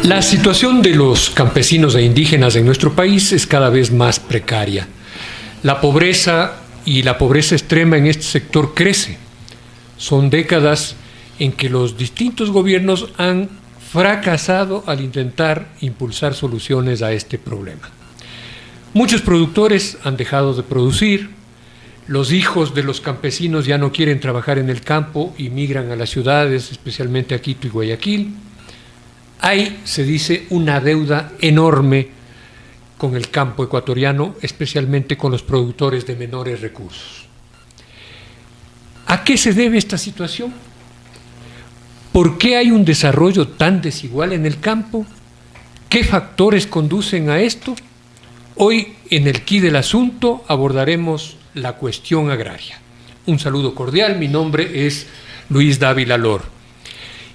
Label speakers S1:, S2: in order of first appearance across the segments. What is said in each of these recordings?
S1: La situación de los campesinos e indígenas en nuestro país es cada vez más precaria. La pobreza y la pobreza extrema en este sector crece. Son décadas en que los distintos gobiernos han fracasado al intentar impulsar soluciones a este problema. Muchos productores han dejado de producir, los hijos de los campesinos ya no quieren trabajar en el campo y migran a las ciudades, especialmente a Quito y Guayaquil. Hay, se dice, una deuda enorme con el campo ecuatoriano, especialmente con los productores de menores recursos. ¿A qué se debe esta situación? ¿Por qué hay un desarrollo tan desigual en el campo? ¿Qué factores conducen a esto? Hoy, en el quid del asunto, abordaremos la cuestión agraria. Un saludo cordial, mi nombre es Luis Dávila Lor.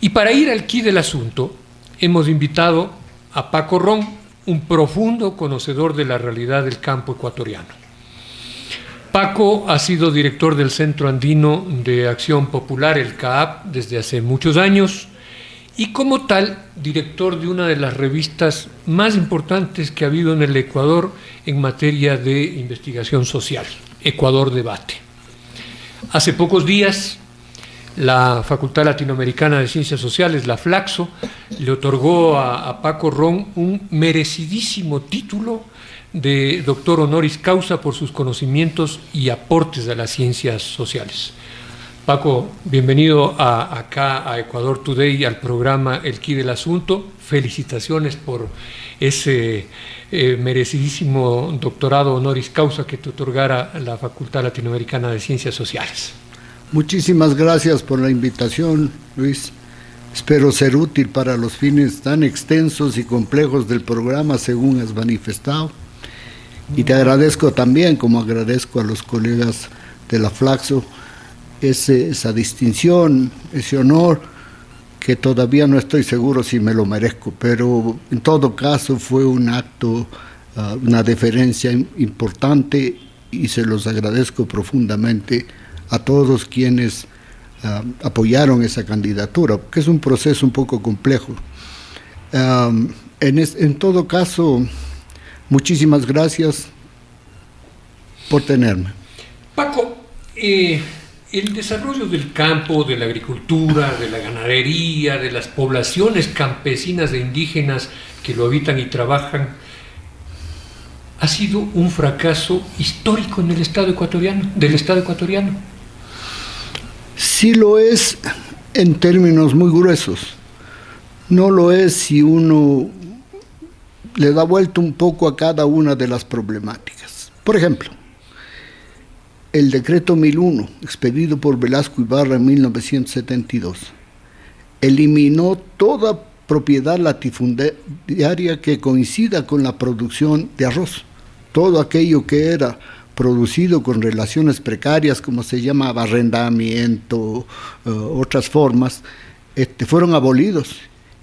S1: Y para ir al quid del asunto, hemos invitado a Paco Ron, un profundo conocedor de la realidad del campo ecuatoriano. Paco ha sido director del Centro Andino de Acción Popular, el CAAP, desde hace muchos años, y como tal, director de una de las revistas más importantes que ha habido en el Ecuador en materia de investigación social, Ecuador Debate. Hace pocos días, la Facultad Latinoamericana de Ciencias Sociales, la FLACSO, le otorgó a Paco Ron un merecidísimo título de doctor honoris causa por sus conocimientos y aportes a las ciencias sociales. Paco, bienvenido acá a Ecuador Today, al programa El Quid del Asunto. Felicitaciones por ese merecidísimo doctorado honoris causa que te otorgara la Facultad Latinoamericana de Ciencias Sociales.
S2: Muchísimas gracias por la invitación, Luis. Espero ser útil para los fines tan extensos y complejos del programa, según has manifestado. Y te agradezco también, como agradezco a los colegas de la FLACSO, esa distinción, ese honor, que todavía no estoy seguro si me lo merezco, pero en todo caso fue un acto, una deferencia importante, y se los agradezco profundamente a todos quienes apoyaron esa candidatura, que es un proceso un poco complejo. En todo caso, muchísimas gracias por tenerme.
S1: Paco, el desarrollo del campo, de la agricultura, de la ganadería, de las poblaciones campesinas e indígenas que lo habitan y trabajan, ha sido un fracaso histórico en el Estado ecuatoriano, del Estado ecuatoriano.
S2: Sí lo es en términos muy gruesos. No lo es si uno le da vuelta un poco a cada una de las problemáticas. Por ejemplo, el decreto 1001, expedido por Velasco Ibarra en 1972, eliminó toda propiedad latifundiaria que coincida con la producción de arroz. Todo aquello que era producido con relaciones precarias, como se llamaba arrendamiento, otras formas, fueron abolidos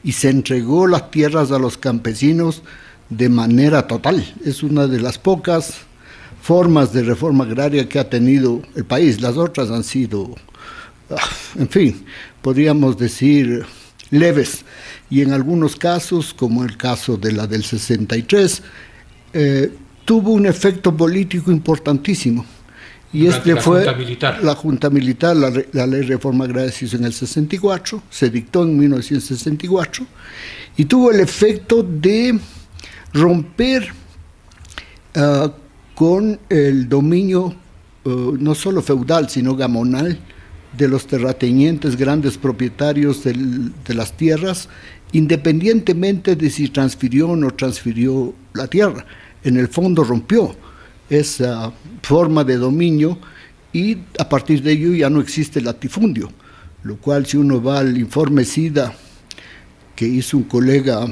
S2: y se entregó las tierras a los campesinos de manera total. Es una de las pocas formas de reforma agraria que ha tenido el país. Las otras han sido, en fin, podríamos decir leves, y en algunos casos, como el caso de la del 63, tuvo un efecto político importantísimo, y fue la Junta Militar. La ley de reforma agraria se hizo en el 64, se dictó en 1964, y tuvo el efecto de romper con el dominio no solo feudal, sino gamonal de los terratenientes, grandes propietarios de las tierras, independientemente de si transfirió o no transfirió la tierra. En el fondo rompió esa forma de dominio, y a partir de ello ya no existe latifundio, lo cual, si uno va al informe SIDA que hizo un colega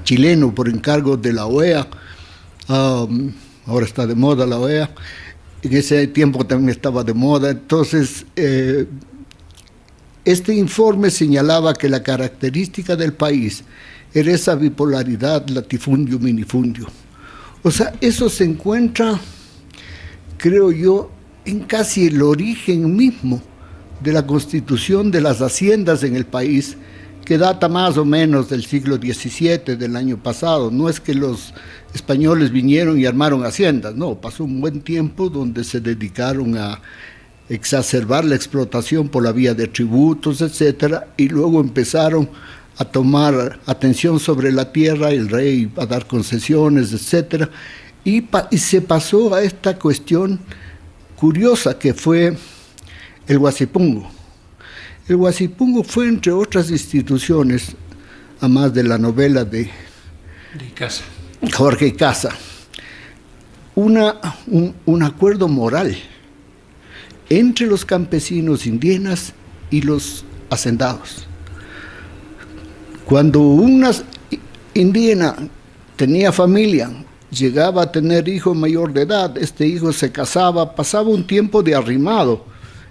S2: chileno por encargo de la OEA, ahora está de moda la OEA, en ese tiempo también estaba de moda. Entonces, este informe señalaba que la característica del país era esa bipolaridad latifundio-minifundio. O sea, eso se encuentra, creo yo, en casi el origen mismo de la constitución de las haciendas en el país, que data más o menos del siglo XVII, del año pasado. No es que los españoles vinieron y armaron haciendas, no, pasó un buen tiempo donde se dedicaron a exacerbar la explotación por la vía de tributos, etcétera, y luego empezaron a tomar atención sobre la tierra, el rey a dar concesiones, etcétera, y se pasó a esta cuestión curiosa que fue el Guasipungo. El Guasipungo fue, entre otras instituciones, a más de la novela de
S1: Casa.
S2: Jorge Casa, un acuerdo moral entre los campesinos indígenas y los hacendados. Cuando una indígena tenía familia, llegaba a tener hijo mayor de edad, este hijo se casaba, pasaba un tiempo de arrimado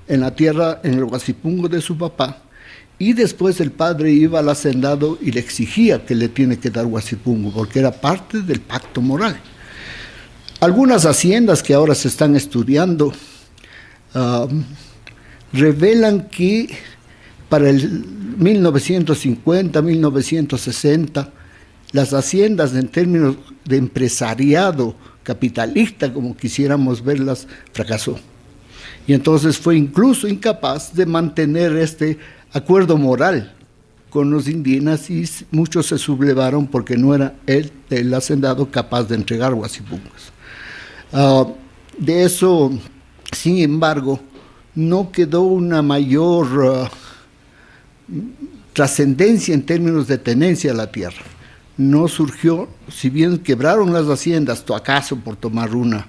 S2: en la tierra, en el Guasipungo de su papá, y después el padre iba al hacendado y le exigía que le tiene que dar Guasipungo, porque era parte del pacto moral. Algunas haciendas que ahora se están estudiando revelan que para el 1950, 1960, las haciendas en términos de empresariado capitalista, como quisiéramos verlas, fracasó. Y entonces fue incluso incapaz de mantener este acuerdo moral con los indígenas y muchos se sublevaron porque no era el hacendado capaz de entregar Guasipungos. De eso, sin embargo, no quedó una mayor trascendencia en términos de tenencia a la tierra. No surgió, si bien quebraron las haciendas, Toacaso, por tomar una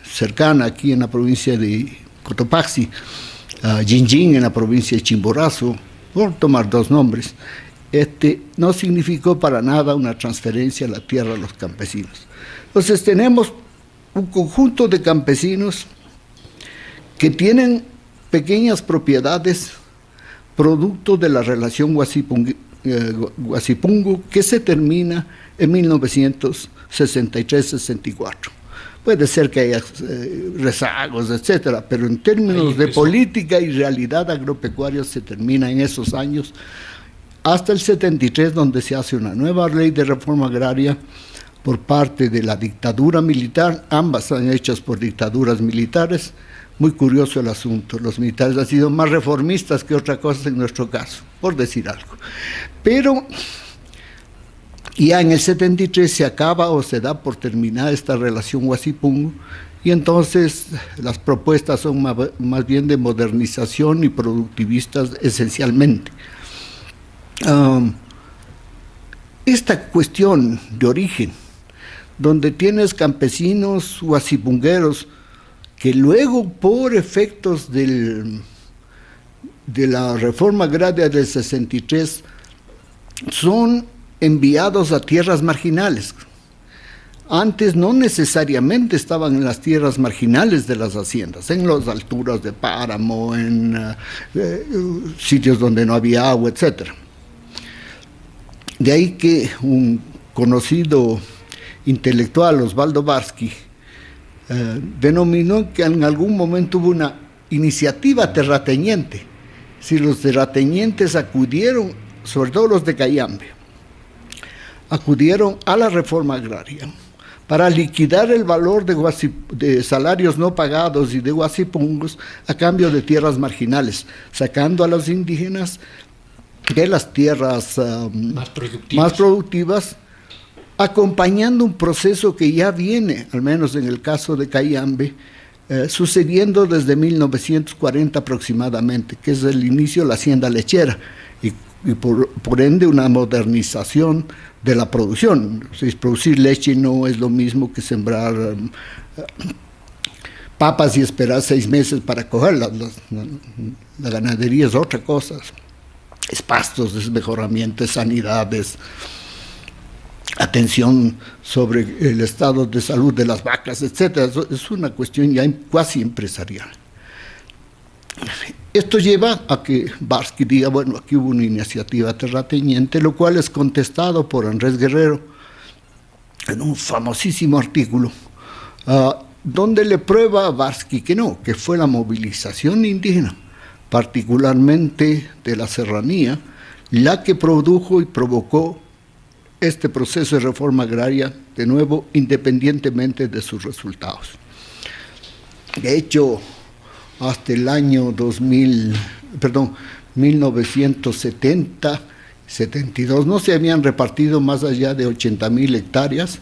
S2: cercana aquí en la provincia de Cotopaxi, Jinjin en la provincia de Chimborazo, por tomar dos nombres, no significó para nada una transferencia de la tierra a los campesinos. Entonces tenemos un conjunto de campesinos que tienen pequeñas propiedades producto de la relación Guasipungo que se termina en 1963-64. Puede ser que haya rezagos, etcétera, pero en términos de política y realidad agropecuaria se termina en esos años, hasta el 73, donde se hace una nueva ley de reforma agraria por parte de la dictadura militar. Ambas son hechas por dictaduras militares. Muy curioso el asunto, los militares han sido más reformistas que otra cosa en nuestro caso, por decir algo. Pero ya en el 73 se acaba o se da por terminada esta relación Guasipungo, y entonces las propuestas son más bien de modernización y productivistas esencialmente. Esta cuestión de origen, donde tienes campesinos guasipungueros que luego por efectos de la reforma agraria del 63 son enviados a tierras marginales. Antes no necesariamente estaban en las tierras marginales de las haciendas, en las alturas de páramo, en sitios donde no había agua, etc. De ahí que un conocido intelectual, Osvaldo Barsky, denominó que en algún momento hubo una iniciativa terrateniente. Si los terratenientes acudieron, sobre todo los de Cayambe, acudieron a la reforma agraria para liquidar el valor de salarios no pagados y de guasipungos a cambio de tierras marginales, sacando a los indígenas de las tierras más productivas, acompañando un proceso que ya viene, al menos en el caso de Cayambe, sucediendo desde 1940 aproximadamente, que es el inicio de la hacienda lechera, y por ende una modernización de la producción. Producir leche no es lo mismo que sembrar papas y esperar 6 meses para cogerlas. La ganadería es otra cosa. Es pastos, es mejoramiento, es sanidades, atención sobre el estado de salud de las vacas, etc. Es una cuestión ya casi empresarial. Esto lleva a que Barsky diga, bueno, aquí hubo una iniciativa terrateniente, lo cual es contestado por Andrés Guerrero en un famosísimo artículo, donde le prueba a Barsky que no, que fue la movilización indígena, particularmente de la serranía, la que produjo y provocó este proceso de reforma agraria, de nuevo, independientemente de sus resultados. De hecho, hasta el año 1970, 72, no se habían repartido más allá de 80.000 hectáreas,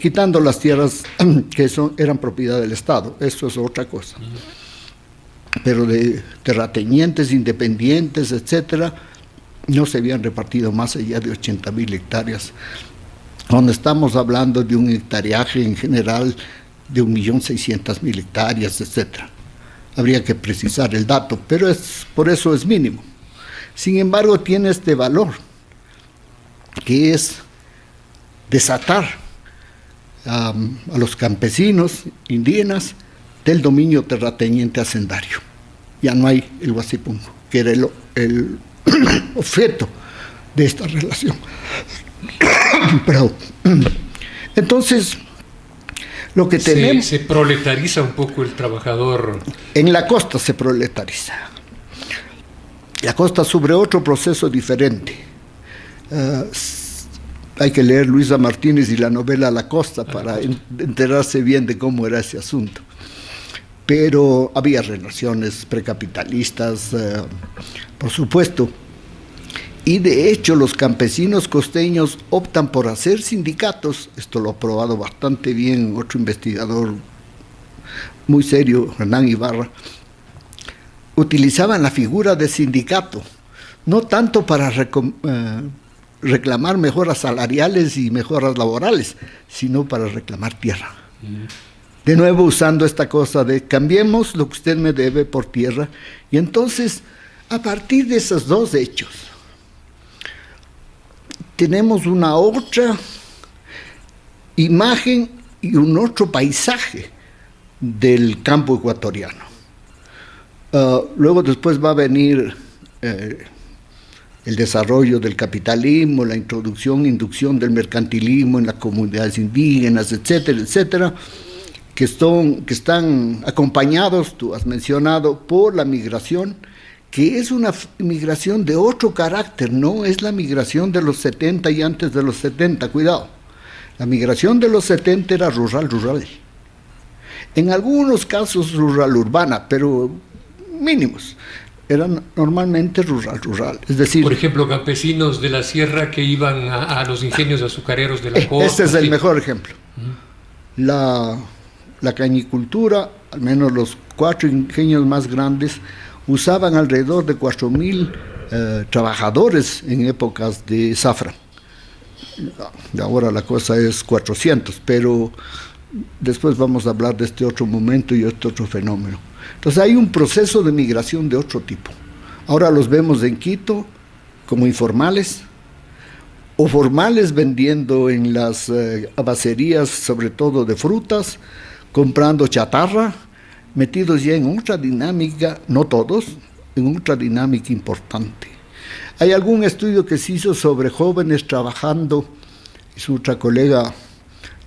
S2: quitando las tierras que eran propiedad del Estado. Eso es otra cosa. Pero de terratenientes, independientes, etcétera, no se habían repartido más allá de 80.000 hectáreas, donde estamos hablando de un hectareaje en general de 1.600.000 hectáreas, etcétera. Habría que precisar el dato, pero por eso es mínimo. Sin embargo, tiene este valor, que es desatar a los campesinos indígenas del dominio terrateniente hacendario. Ya no hay el huasipungo, que era el objeto de esta relación. Perdón. Entonces, lo que tenemos...
S1: Se proletariza un poco el trabajador.
S2: En la costa se proletariza. La costa sobre otro proceso diferente. Hay que leer Luisa Martínez y la novela La Costa para enterarse bien de cómo era ese asunto. Pero había relaciones precapitalistas, por supuesto. Y de hecho los campesinos costeños optan por hacer sindicatos. Esto lo ha probado bastante bien otro investigador muy serio, Hernán Ibarra. Utilizaban la figura de sindicato, no tanto para reclamar mejoras salariales y mejoras laborales, sino para reclamar tierra. De nuevo usando esta cosa de cambiemos lo que usted me debe por tierra. Y entonces, a partir de esos dos hechos, tenemos una otra imagen y un otro paisaje del campo ecuatoriano. Luego después va a venir el desarrollo del capitalismo, la inducción del mercantilismo en las comunidades indígenas, etcétera, etcétera, que están acompañados, tú has mencionado, por la migración, que es una migración de otro carácter, no es la migración de los 70 y antes de los 70, cuidado. La migración de los 70 era rural. En algunos casos rural-urbana, pero mínimos. Eran normalmente rural. Es decir,
S1: por ejemplo, campesinos de la sierra que iban a los ingenios azucareros de la costa.
S2: Este es el mejor ejemplo. La cañicultura, al menos los 4 ingenios más grandes, usaban alrededor de 4.000 trabajadores en épocas de zafra. Ahora la cosa es 400, pero después vamos a hablar de este otro momento y este otro fenómeno. Entonces hay un proceso de migración de otro tipo. Ahora los vemos en Quito como informales o formales, vendiendo en las abacerías, sobre todo de frutas, comprando chatarra, metidos ya en otra dinámica, no todos, en otra dinámica importante. Hay algún estudio que se hizo sobre jóvenes trabajando, su otra colega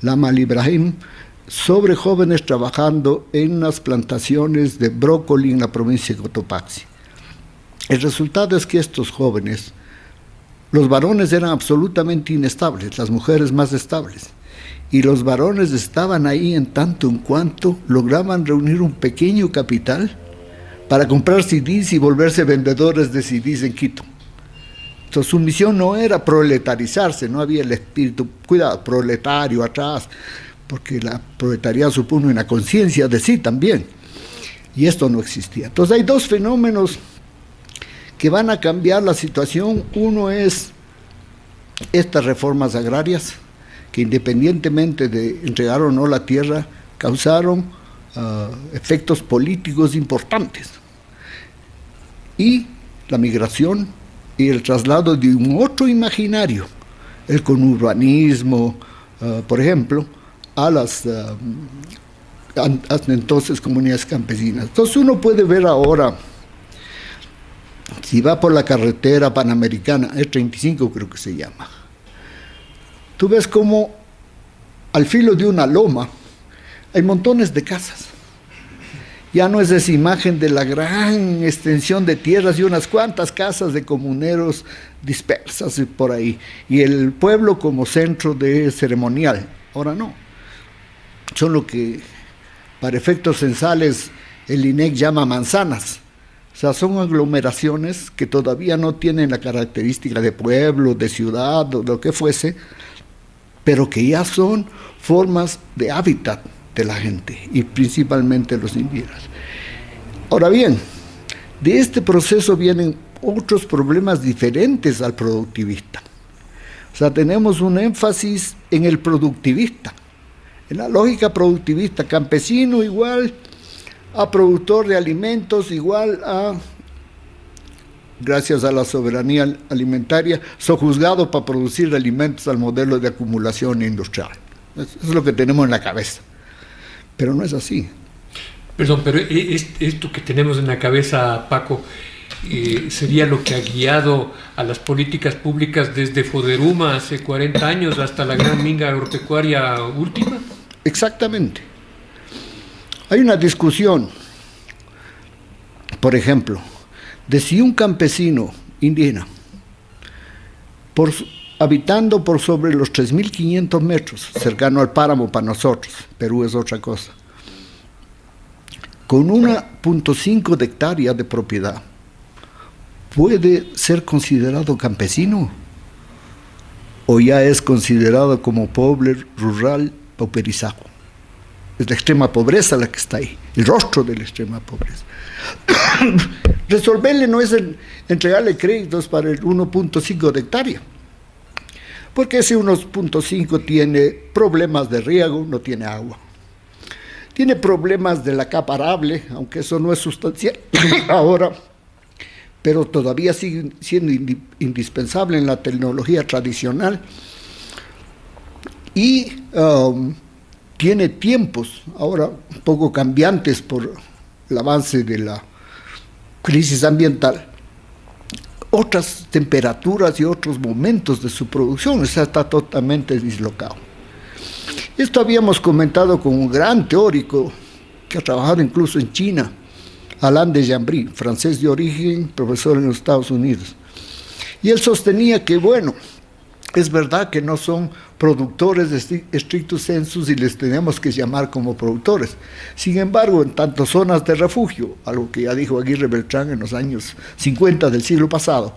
S2: Lama Ibrahim, sobre jóvenes trabajando en las plantaciones de brócoli en la provincia de Cotopaxi. El resultado es que estos jóvenes, los varones eran absolutamente inestables, las mujeres más estables, y los varones estaban ahí en tanto en cuanto lograban reunir un pequeño capital para comprar CDs y volverse vendedores de CDs en Quito. Entonces su misión no era proletarizarse, no había el espíritu, cuidado, proletario atrás, porque la proletariado supone una conciencia de sí también, y esto no existía. Entonces hay dos fenómenos que van a cambiar la situación. Uno es estas reformas agrarias, que independientemente de entregar o no la tierra, causaron efectos políticos importantes. Y la migración y el traslado de un otro imaginario, el conurbanismo, por ejemplo, a las hasta entonces comunidades campesinas. Entonces uno puede ver ahora, si va por la carretera panamericana, E35 creo que se llama, tú ves como al filo de una loma hay montones de casas, Ya no es esa imagen de la gran extensión de tierras y unas cuantas casas de comuneros dispersas por ahí, y el pueblo como centro de ceremonial. Ahora no. Son lo que para efectos censales el INEC llama manzanas. O sea, son aglomeraciones que todavía no tienen la característica de pueblo, de ciudad o lo que fuese, pero que ya son formas de hábitat de la gente y principalmente los indígenas. Ahora bien, de este proceso vienen otros problemas diferentes al productivista. O sea, tenemos un énfasis en el productivista, en la lógica productivista, campesino igual a productor de alimentos, igual a, gracias a la soberanía alimentaria, sojuzgado para producir alimentos al modelo de acumulación industrial. Eso es lo que tenemos en la cabeza. Pero no es así.
S1: Perdón, pero esto que tenemos en la cabeza, Paco, sería lo que ha guiado a las políticas públicas desde Foderuma hace 40 años hasta la gran minga agropecuaria última.
S2: Exactamente. Hay una discusión, por ejemplo, de si un campesino indígena, habitando por sobre los 3.500 metros, cercano al páramo para nosotros, Perú es otra cosa, con 1.5 de hectárea de propiedad, ¿puede ser considerado campesino? ¿O ya es considerado como pobre, rural, pauperizado? Es la extrema pobreza la que está ahí, el rostro de la extrema pobreza. Resolverle no es entregarle créditos para el 1.5 de hectárea, porque ese 1.5 tiene problemas de riego, no tiene agua. Tiene problemas de la capa arable, aunque eso no es sustancial ahora, pero todavía sigue siendo indispensable en la tecnología tradicional. Y tiene tiempos ahora un poco cambiantes por el avance de la crisis ambiental, otras temperaturas y otros momentos de su producción. O sea, está totalmente dislocado. Esto habíamos comentado con un gran teórico que ha trabajado incluso en China, Alain de Jambry, francés de origen, profesor en los Estados Unidos. Y él sostenía que, bueno, es verdad que no son productores de stricto sensu y les tenemos que llamar como productores. Sin embargo, en tantas zonas de refugio, algo que ya dijo Aguirre Beltrán en los años 50 del siglo pasado,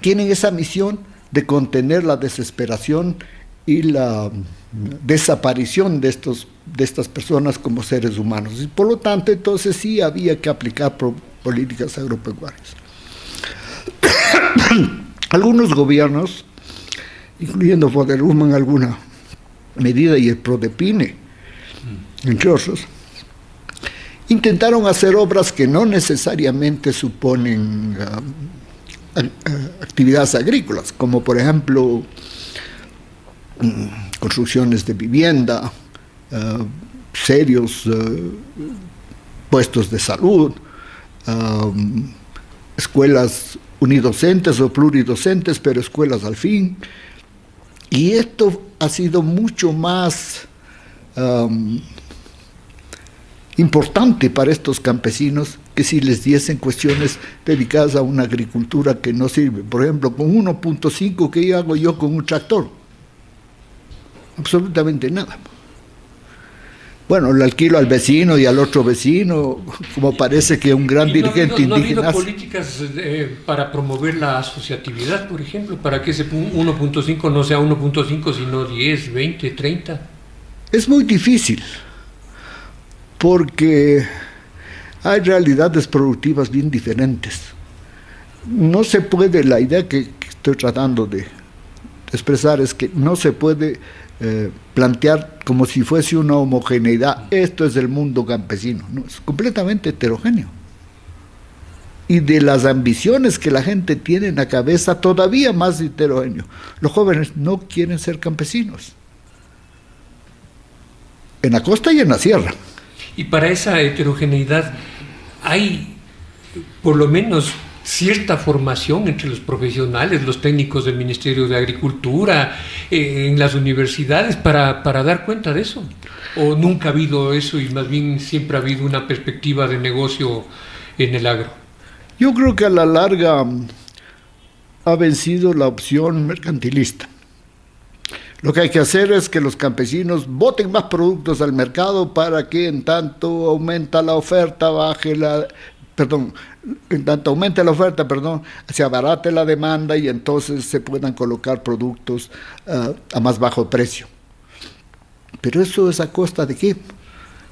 S2: tienen esa misión de contener la desesperación y la desaparición de estas personas como seres humanos. Y por lo tanto, entonces sí había que aplicar políticas agropecuarias. Algunos gobiernos, incluyendo Foderuma en alguna medida y el PRODEPINE, entre otros, intentaron hacer obras que no necesariamente suponen actividades agrícolas, como por ejemplo construcciones de vivienda, serios puestos de salud, escuelas unidocentes o pluridocentes, pero escuelas al fin. Y esto ha sido mucho más importante para estos campesinos que si les diesen cuestiones dedicadas a una agricultura que no sirve. Por ejemplo, con 1.5, ¿qué hago yo con un tractor? Absolutamente nada. Bueno, le alquilo al vecino y al otro vecino, como parece que un gran dirigente indígena.
S1: ¿No ha habido políticas para promover la asociatividad, por ejemplo, para que ese 1.5 no sea 1.5, sino 10, 20, 30?
S2: Es muy difícil, porque hay realidades productivas bien diferentes. No se puede, la idea que estoy tratando de expresar es que no se puede plantear como si fuese una homogeneidad. Esto es el mundo campesino. No, es completamente heterogéneo. Y de las ambiciones que la gente tiene en la cabeza, todavía más heterogéneo. Los jóvenes no quieren ser campesinos. En la costa y en la sierra.
S1: Y para esa heterogeneidad hay por lo menos cierta formación entre los profesionales, los técnicos del Ministerio de Agricultura, en las universidades, para dar cuenta de eso? ¿O nunca ha habido eso y más bien siempre ha habido una perspectiva de negocio en el agro?
S2: Yo creo que a la larga ha vencido la opción mercantilista. Lo que hay que hacer es que los campesinos boten más productos al mercado para que en tanto aumenta la oferta, se abarate la demanda y entonces se puedan colocar productos a más bajo precio. Pero eso es a costa de ¿qué?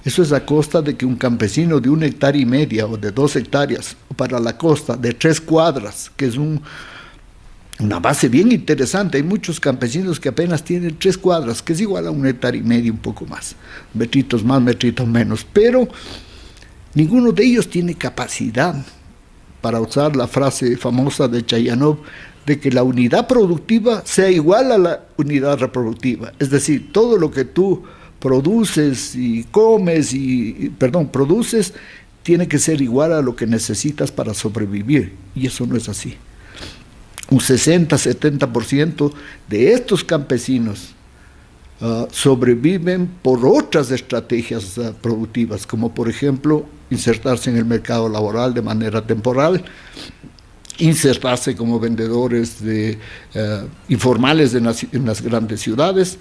S2: Eso es a costa de que un campesino de 1,5 hectáreas o de 2 hectáreas, o para la costa de 3 cuadras, que es una base bien interesante. Hay muchos campesinos que apenas tienen 3 cuadras, que es igual a 1,5 hectáreas, un poco más, metritos más, metritos menos, pero ninguno de ellos tiene capacidad, para usar la frase famosa de Chayanov, de que la unidad productiva sea igual a la unidad reproductiva. Es decir, todo lo que tú produces produces, tiene que ser igual a lo que necesitas para sobrevivir, y eso no es así. Un 60-70% de estos campesinos sobreviven por otras estrategias productivas, como por ejemplo insertarse en el mercado laboral de manera temporal, insertarse como vendedores informales en las grandes ciudades.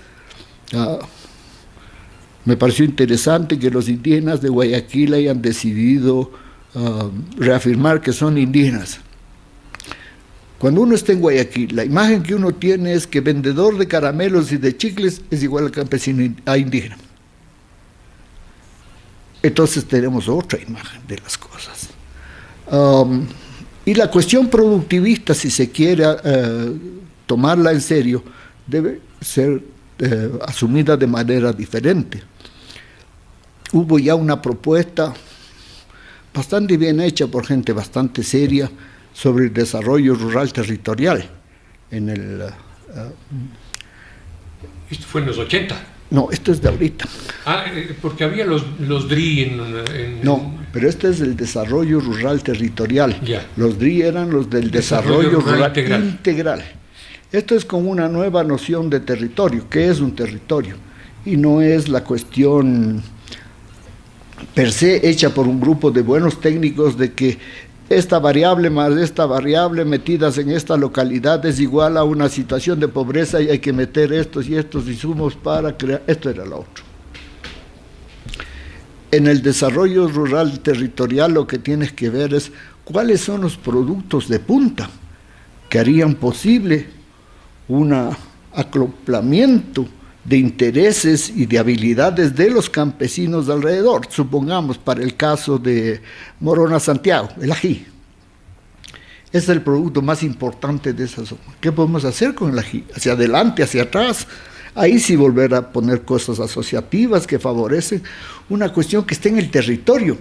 S2: Me pareció interesante que los indígenas de Guayaquil hayan decidido reafirmar que son indígenas. Cuando uno está en Guayaquil, la imagen que uno tiene es que vendedor de caramelos y de chicles es igual al campesino indígena. Entonces tenemos otra imagen de las cosas. Y la cuestión productivista, si se quiere tomarla en serio, debe ser asumida de manera diferente. Hubo ya una propuesta bastante bien hecha por gente bastante seria sobre el desarrollo rural territorial.
S1: Esto fue en los 80.
S2: No, esto es de ahorita.
S1: Porque había los DRI
S2: No, pero este es el desarrollo rural territorial.
S1: Ya.
S2: Los DRI eran los del desarrollo rural integral. Esto es como una nueva noción de territorio. ¿Qué es un territorio? Y no es la cuestión per se hecha por un grupo de buenos técnicos de que esta variable más esta variable metidas en esta localidad es igual a una situación de pobreza y hay que meter estos y estos insumos para crear. Esto era lo otro. En el desarrollo rural territorial lo que tienes que ver es cuáles son los productos de punta que harían posible un acoplamiento de intereses y de habilidades de los campesinos de alrededor. Supongamos, para el caso de Morona Santiago, el ají. Es el producto más importante de esa zona. ¿Qué podemos hacer con el ají? Hacia adelante, hacia atrás. Ahí sí volver a poner cosas asociativas que favorecen una cuestión que esté en el territorio.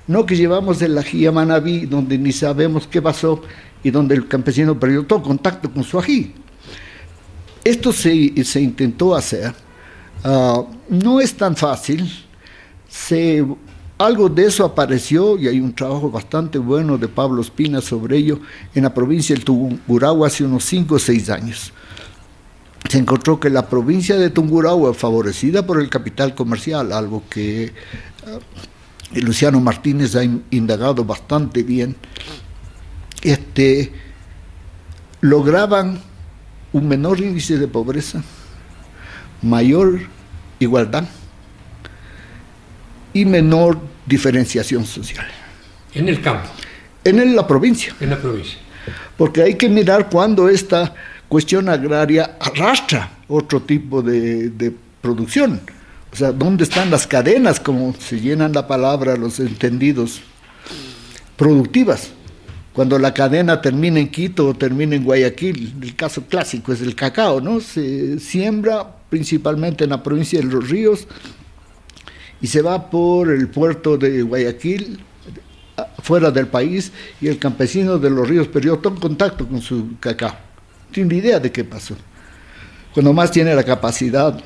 S2: No que llevamos el ají a Manabí, donde ni sabemos qué pasó y donde el campesino perdió todo contacto con su ají. Esto se intentó hacer, no es tan fácil, algo de eso apareció y hay un trabajo bastante bueno de Pablo Espina sobre ello en la provincia del Tungurahua hace unos 5 o 6 años. Se encontró que la provincia de Tungurahua, favorecida por el capital comercial, algo que Luciano Martínez ha indagado bastante bien, lograban un menor índice de pobreza, mayor igualdad y menor diferenciación social.
S1: En el campo.
S2: En la provincia.
S1: En la provincia.
S2: Porque hay que mirar cuando esta cuestión agraria arrastra otro tipo de producción. O sea, ¿dónde están las cadenas, como se llenan la palabra los entendidos, productivas? Cuando la cadena termina en Quito o termina en Guayaquil, el caso clásico es el cacao, ¿no? Se siembra principalmente en la provincia de Los Ríos y se va por el puerto de Guayaquil, fuera del país, y el campesino de Los Ríos perdió todo contacto con su cacao. No tiene idea de qué pasó. Cuando más tiene la capacidad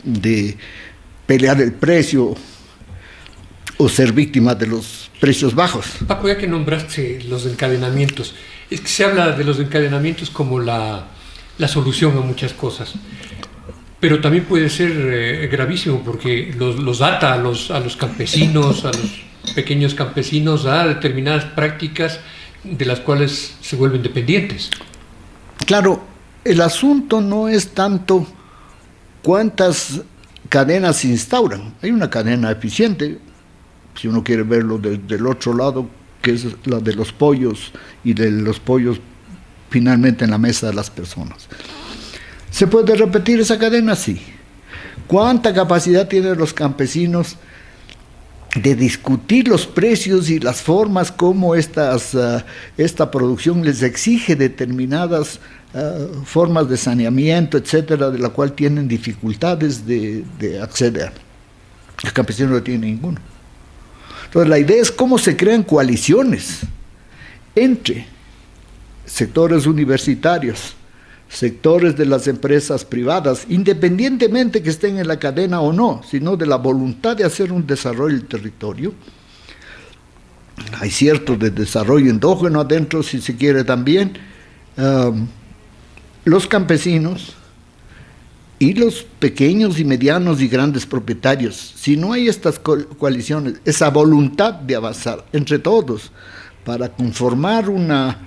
S2: de pelear el precio o ser víctimas de los precios bajos.
S1: Paco, ya que nombraste los encadenamientos, es que se habla de los encadenamientos como la solución a muchas cosas, pero también puede ser gravísimo porque los ata a los campesinos, a los pequeños campesinos, a determinadas prácticas de las cuales se vuelven dependientes.
S2: Claro, el asunto no es tanto cuántas cadenas se instauran. Hay una cadena eficiente, si uno quiere verlo desde el otro lado, que es la de los pollos, y de los pollos finalmente en la mesa de las personas. ¿Se puede repetir esa cadena? Sí. ¿Cuánta capacidad tienen los campesinos de discutir los precios y las formas como esta producción les exige determinadas formas de saneamiento, etcétera, de la cual tienen dificultades de acceder? El campesino no tiene ninguno. Entonces la idea es cómo se crean coaliciones entre sectores universitarios, sectores de las empresas privadas, independientemente que estén en la cadena o no, sino de la voluntad de hacer un desarrollo del territorio. Hay cierto de desarrollo endógeno adentro, si se quiere también. Los campesinos y los pequeños y medianos y grandes propietarios, si no hay estas coaliciones, esa voluntad de avanzar entre todos para conformar una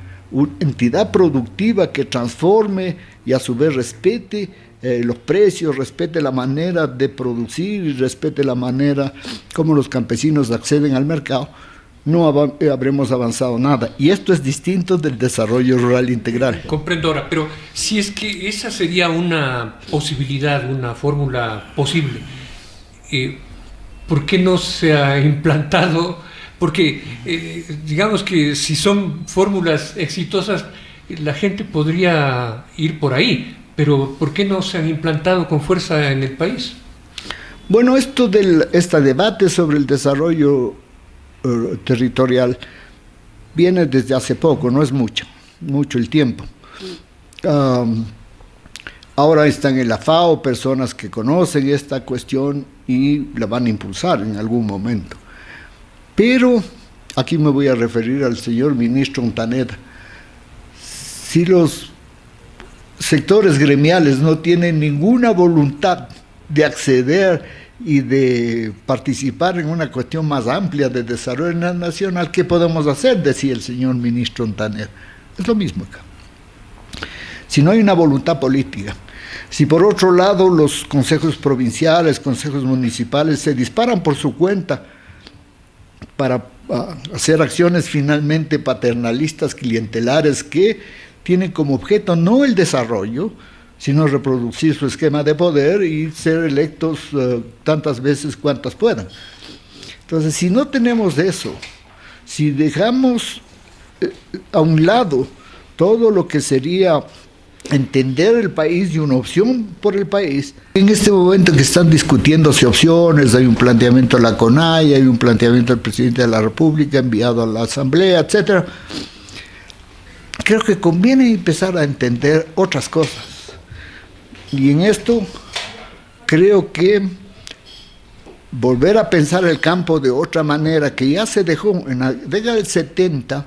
S2: entidad productiva que transforme y a su vez respete los precios, respete la manera de producir y respete la manera como los campesinos acceden al mercado, no habremos avanzado nada. Y esto es distinto del desarrollo rural integral.
S1: Comprendo ahora, pero si es que esa sería una posibilidad, una fórmula posible, ¿por qué no se ha implantado? Porque digamos que si son fórmulas exitosas, la gente podría ir por ahí, pero ¿por qué no se han implantado con fuerza en el país?
S2: Bueno, este debate sobre el desarrollo territorial viene desde hace poco, no es mucho el tiempo. Ahora están en la FAO personas que conocen esta cuestión y la van a impulsar en algún momento. Pero aquí me voy a referir al señor ministro Ontaneda. Si los sectores gremiales no tienen ninguna voluntad de acceder y de participar en una cuestión más amplia de desarrollo nacional, ¿qué podemos hacer?, decía el señor ministro Ontaneda. Es lo mismo acá. Si no hay una voluntad política, si por otro lado los consejos provinciales, consejos municipales se disparan por su cuenta para hacer acciones finalmente paternalistas, clientelares, que tienen como objeto no el desarrollo, sino reproducir su esquema de poder y ser electos tantas veces cuantas puedan. Entonces, si no tenemos eso, si dejamos a un lado todo lo que sería entender el país y una opción por el país, en este momento que están discutiéndose opciones, hay un planteamiento de la CONAIE, hay un planteamiento del presidente de la República enviado a la Asamblea, etcétera, creo que conviene empezar a entender otras cosas. Y en esto creo que volver a pensar el campo de otra manera, que ya se dejó en la década del 70,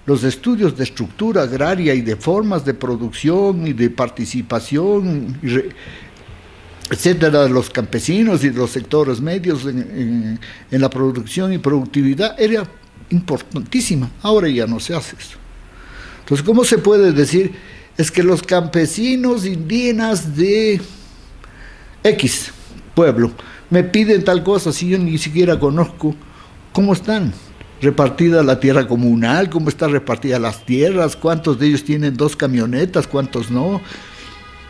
S2: los estudios de estructura agraria y de formas de producción y de participación, etcétera, de los campesinos y de los sectores medios en la producción y productividad, era importantísima. Ahora ya no se hace eso. Entonces, ¿cómo se puede decir? Es que los campesinos indígenas de X pueblo me piden tal cosa, si yo ni siquiera conozco cómo están repartida la tierra comunal, cómo están repartidas las tierras, cuántos de ellos tienen 2 camionetas, cuántos no,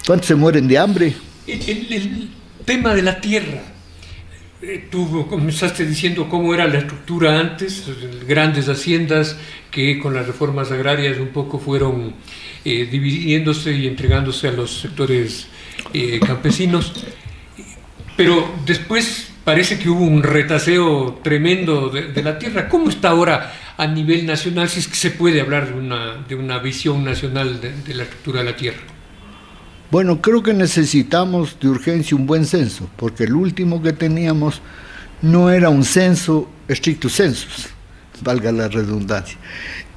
S2: cuántos se mueren de hambre.
S1: El tema de la tierra, tú comenzaste diciendo cómo era la estructura antes, grandes haciendas que con las reformas agrarias un poco fueron dividiéndose y entregándose a los sectores campesinos, pero después parece que hubo un retaseo tremendo de la tierra. ¿Cómo está ahora a nivel nacional, si es que se puede hablar de una visión nacional de la estructura de la tierra?
S2: Bueno, creo que necesitamos de urgencia un buen censo, porque el último que teníamos no era un censo stricto sensus, valga la redundancia,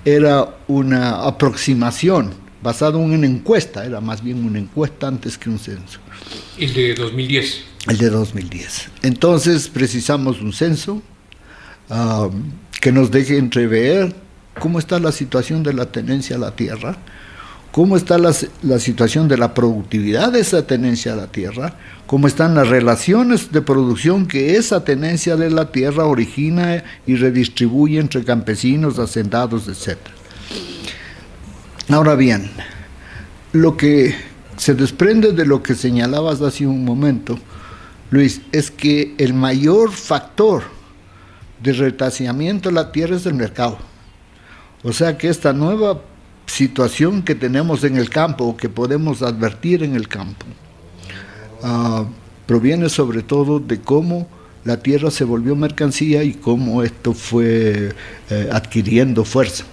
S2: era una aproximación basada en una encuesta, era más bien una encuesta antes que un censo.
S1: El de 2010.
S2: El de 2010. Entonces precisamos un censo que nos deje entrever cómo está la situación de la tenencia a la tierra, cómo está la situación de la productividad de esa tenencia a la tierra, cómo están las relaciones de producción que esa tenencia de la tierra origina y redistribuye entre campesinos, hacendados, etc. Ahora bien, lo que se desprende de lo que señalabas hace un momento, Luis, es que el mayor factor de retaseamiento de la tierra es el mercado. O sea que esta nueva situación que tenemos en el campo, o que podemos advertir en el campo, proviene sobre todo de cómo la tierra se volvió mercancía y cómo esto fue adquiriendo fuerza.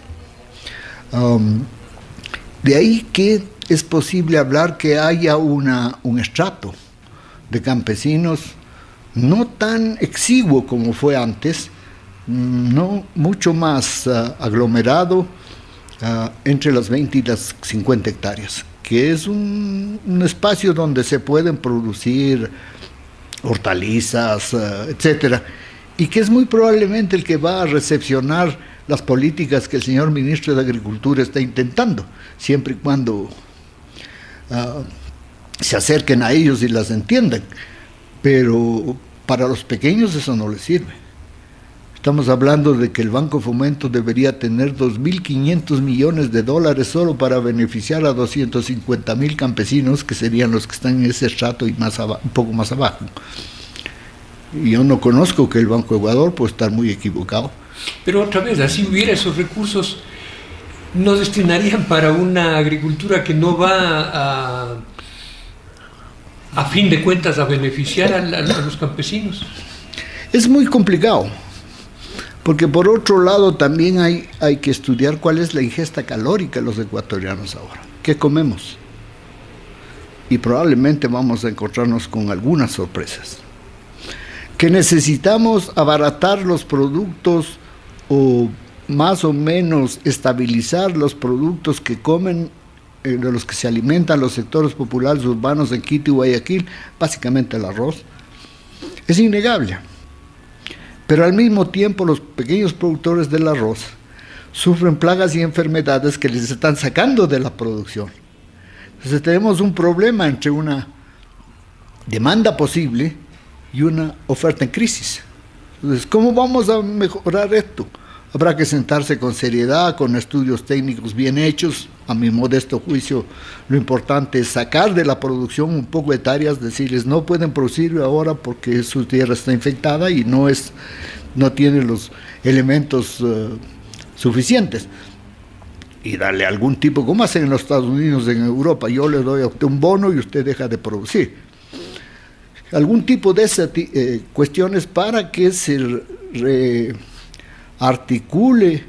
S2: De ahí que es posible hablar que haya un estrato de campesinos no tan exiguo como fue antes, no mucho más aglomerado, entre las 20 y las 50 hectáreas, que es un espacio donde se pueden producir hortalizas, etcétera, y que es muy probablemente el que va a recepcionar las políticas que el señor ministro de Agricultura está intentando, siempre y cuando se acerquen a ellos y las entiendan. Pero para los pequeños eso no les sirve. Estamos hablando de que el Banco Fomento debería tener 2.500 millones de dólares solo para beneficiar a 250.000 campesinos, que serían los que están en ese estrato y un poco más abajo. Y yo no conozco que el Banco Ecuador puede estar muy equivocado.
S1: Pero otra vez, así hubiera esos recursos, nos destinarían para una agricultura que no va a fin de cuentas a beneficiar a los campesinos.
S2: Es muy complicado. Porque por otro lado también hay que estudiar cuál es la ingesta calórica de los ecuatorianos ahora. ¿Qué comemos? Y probablemente vamos a encontrarnos con algunas sorpresas. Que necesitamos abaratar los productos o más o menos estabilizar los productos que comen, de los que se alimentan los sectores populares urbanos en Quito y Guayaquil, básicamente el arroz. Es innegable. Pero al mismo tiempo los pequeños productores del arroz sufren plagas y enfermedades que les están sacando de la producción. Entonces tenemos un problema entre una demanda posible y una oferta en crisis. Entonces, ¿cómo vamos a mejorar esto? Habrá que sentarse con seriedad, con estudios técnicos bien hechos. A mi modesto juicio, lo importante es sacar de la producción un poco de hectáreas, decirles no pueden producir ahora porque su tierra está infectada y no tiene los elementos suficientes. Y darle algún tipo, como hacen en los Estados Unidos, en Europa, yo le doy a usted un bono y usted deja de producir. Algún tipo de esas cuestiones para que se articule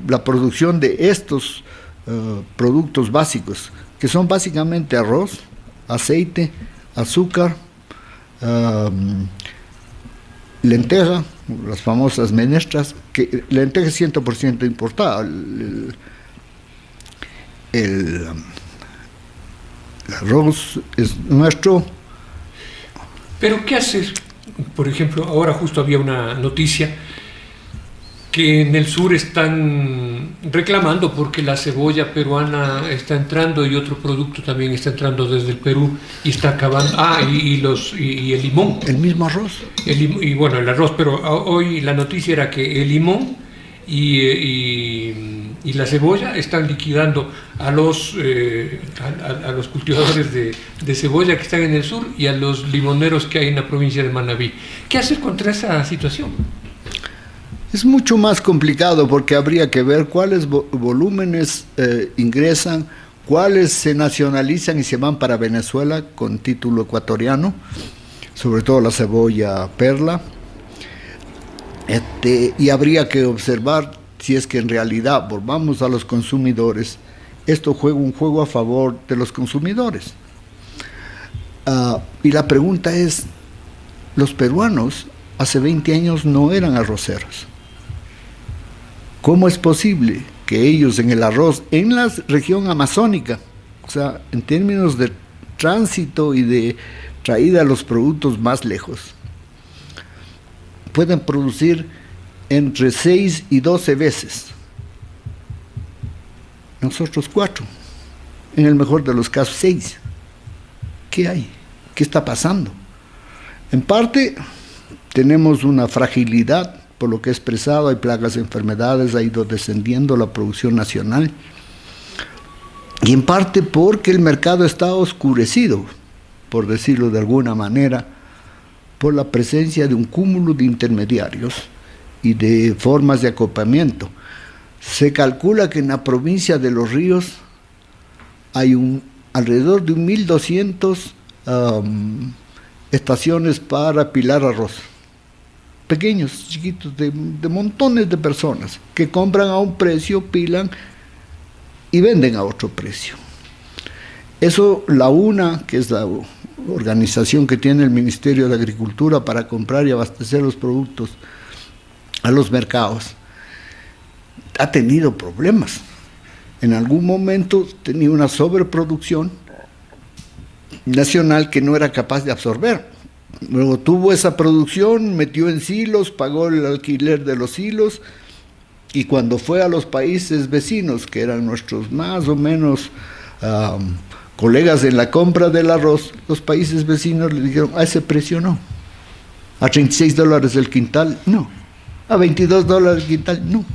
S2: la producción de estos productos básicos, que son básicamente arroz, aceite, azúcar, lenteja, las famosas menestras, que lenteja es 100% importada, el arroz es nuestro.
S1: Pero ¿qué hacer? Por ejemplo, ahora justo había una noticia que en el sur están reclamando porque la cebolla peruana está entrando y otro producto también está entrando desde el Perú y está acabando. Y el limón.
S2: El mismo arroz.
S1: Y bueno, el arroz, pero hoy la noticia era que el limón y la cebolla están liquidando a los cultivadores de cebolla que están en el sur y a los limoneros que hay en la provincia de Manabí. ¿Qué hacer contra esa situación?
S2: Es mucho más complicado porque habría que ver cuáles volúmenes ingresan, cuáles se nacionalizan y se van para Venezuela con título ecuatoriano, sobre todo la cebolla perla, y habría que observar si es que en realidad volvamos a los consumidores, esto juega un juego a favor de los consumidores. Y la pregunta es, los peruanos hace 20 años no eran arroceros. ¿Cómo es posible que ellos en el arroz, en la región amazónica, o sea, en términos de tránsito y de traída a los productos más lejos, pueden producir entre 6 y 12 veces? Nosotros 4, en el mejor de los casos 6. ¿Qué hay? ¿Qué está pasando? En parte tenemos una fragilidad, por lo que he expresado, hay plagas, enfermedades, ha ido descendiendo la producción nacional, y en parte porque el mercado está oscurecido, por decirlo de alguna manera, por la presencia de un cúmulo de intermediarios y de formas de acoplamiento. Se calcula que en la provincia de Los Ríos hay alrededor de 1.200 estaciones para pilar arroz. Pequeños, chiquitos, de montones de personas que compran a un precio, pilan y venden a otro precio. Eso, la UNA, que es la organización que tiene el Ministerio de Agricultura para comprar y abastecer los productos a los mercados, ha tenido problemas. En algún momento tenía una sobreproducción nacional que no era capaz de absorber. Luego tuvo esa producción, metió en silos, pagó el alquiler de los silos, y cuando fue a los países vecinos, que eran nuestros más o menos colegas en la compra del arroz, los países vecinos le dijeron: a ese precio no, a $36 el quintal no, a $22 el quintal no.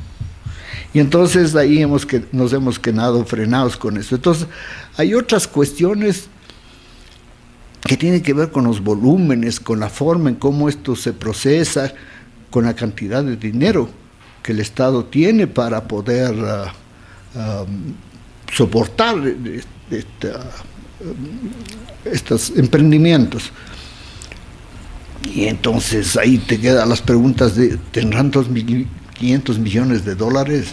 S2: Y entonces ahí nos hemos quedado frenados con eso. Entonces hay otras cuestiones que tienen que ver con los volúmenes, con la forma en cómo esto se procesa, con la cantidad de dinero que el Estado tiene para poder soportar estos emprendimientos. Y entonces ahí te quedan las preguntas de: ¿tendrán 500 millones de dólares?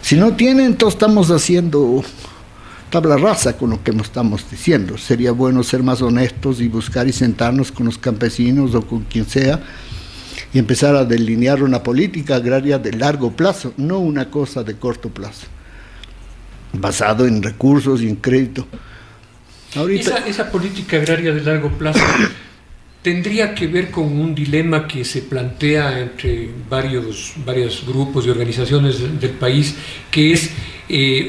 S2: Si no tienen, entonces estamos haciendo tabla rasa con lo que nos estamos diciendo. Sería bueno ser más honestos y buscar y sentarnos con los campesinos o con quien sea y empezar a delinear una política agraria de largo plazo, no una cosa de corto plazo, basado en recursos y en crédito.
S1: Ahorita, esa política agraria de largo plazo tendría que ver con un dilema que se plantea entre varios grupos y organizaciones del país, que es